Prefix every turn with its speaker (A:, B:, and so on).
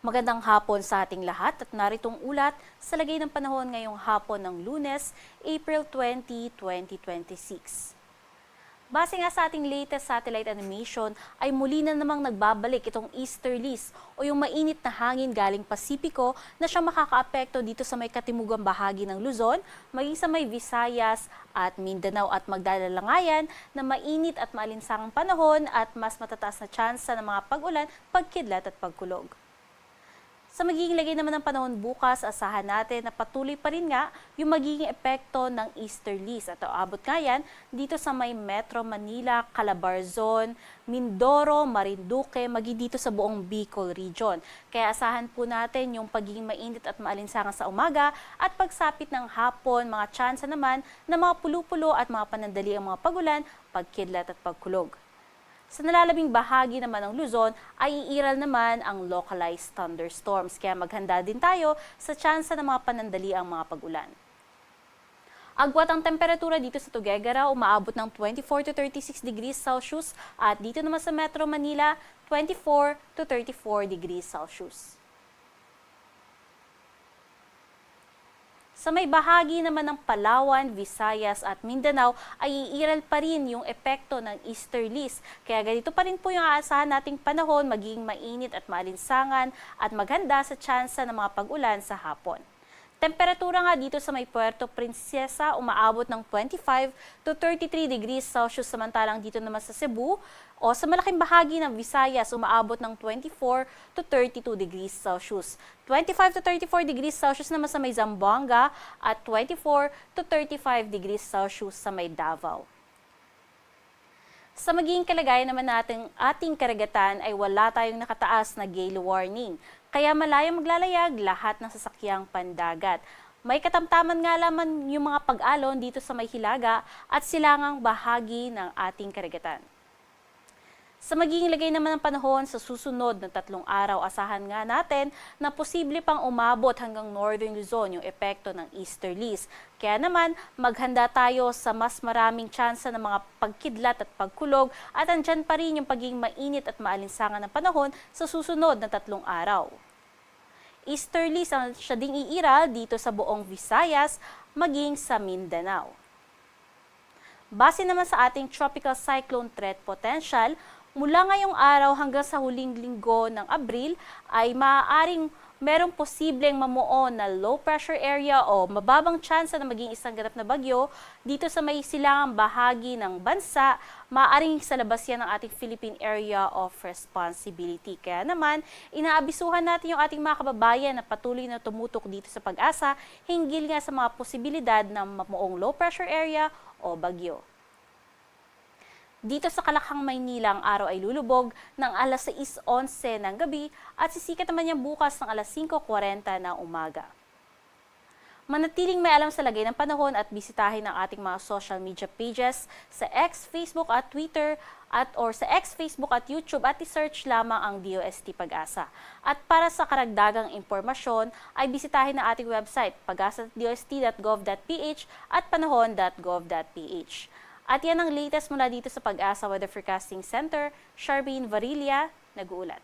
A: Magandang hapon sa ating lahat at naritong ulat sa lagay ng panahon ngayong hapon ng Lunes, April 20, 2026. Base nga sa ating latest satellite animation ay muli na namang nagbabalik itong easterlies o yung mainit na hangin galing Pasipiko na siyang makakaapekto dito sa may katimugang bahagi ng Luzon, maging sa may Visayas at Mindanao at magdadalangayan na mainit at maalinsangang panahon at mas matataas na tsansa ng mga pag-ulan, pagkidlat at pagkulog. Sa magiging lagay naman ng panahon bukas, asahan natin na patuloy pa rin nga yung magiging epekto ng easterlies at aabot nga yan dito sa may Metro Manila, Calabarzon, Mindoro, Marinduque, maging dito sa buong Bicol region. Kaya asahan po natin yung pagiging mainit at maalinsangan sa umaga at pagsapit ng hapon, mga tsansa naman na mga pulu-pulo at mga panandali ang mga pagulan, pagkidlat at pagkulog. Sa nalalabing bahagi naman ng Luzon ay iiral naman ang localized thunderstorms, kaya maghanda din tayo sa tsansa ng mga panandali ang mga pag-ulan. Agwat ang temperatura dito sa Tuguegarao, umaabot ng 24 to 36 degrees Celsius at dito naman sa Metro Manila, 24 to 34 degrees Celsius. Sa may bahagi naman ng Palawan, Visayas at Mindanao ay iiral pa rin yung epekto ng easterlies. Kaya ganito pa rin po yung aasahan nating panahon, maging mainit at maalinsangan at maghanda sa tsansa ng mga pag-ulan sa hapon. Temperatura nga dito sa may Puerto Princesa umaabot ng 25 to 33 degrees Celsius, samantalang dito naman sa Cebu o sa malaking bahagi ng Visayas umaabot ng 24 to 32 degrees Celsius. 25 to 34 degrees Celsius naman sa may Zamboanga at 24 to 35 degrees Celsius sa may Davao. Sa magiging kalagayan naman natin ating karagatan ay wala tayong nakataas na gale warning. Kaya malayang maglalayag lahat ng sasakyang pandagat. May katamtaman nga lamang yung mga pag-alon dito sa may Hilaga at silangang bahagi ng ating karagatan. Sa magiging lagay naman ng panahon sa susunod na 3 araw, asahan nga natin na posible pang umabot hanggang Northern Luzon yung epekto ng easterlies. Kaya naman, maghanda tayo sa mas maraming tsansa ng mga pagkidlat at pagkulog at andyan pa rin yung pagiging mainit at maalinsangan ng panahon sa susunod na 3 araw. Easterlies ang siya ding iiral dito sa buong Visayas, maging sa Mindanao. Base naman sa ating tropical cyclone threat potential, mula ngayong araw hanggang sa huling linggo ng Abril ay maaaring merong posibleng mamuo na low pressure area o mababang tsansa na maging isang ganap na bagyo dito sa may silangang bahagi ng bansa, maaaring sa labas yan ng ating Philippine Area of Responsibility. Kaya naman, inaabisuhan natin yung ating mga kababayan na patuloy na tumutok dito sa Pag-asa hinggil nga sa mga posibilidad na mamuong low pressure area o bagyo. Dito sa Kalakhang, Maynila, ang araw ay lulubog ng alas 6:11 ng gabi at sisikat naman yan bukas ng alas 5:40 ng umaga. Manatiling may alam sa lagay ng panahon at bisitahin ang ating mga social media pages sa X, Facebook at Twitter or sa X, Facebook at YouTube at i-search lamang ang DOST Pag-asa. At para sa karagdagang impormasyon ay bisitahin ang ating website pag-asa.dost.gov.ph at panahon.gov.ph. At yan ang latest mula dito sa Pag-asa Weather Forecasting Center. Charmaine Varilla, nag-uulat.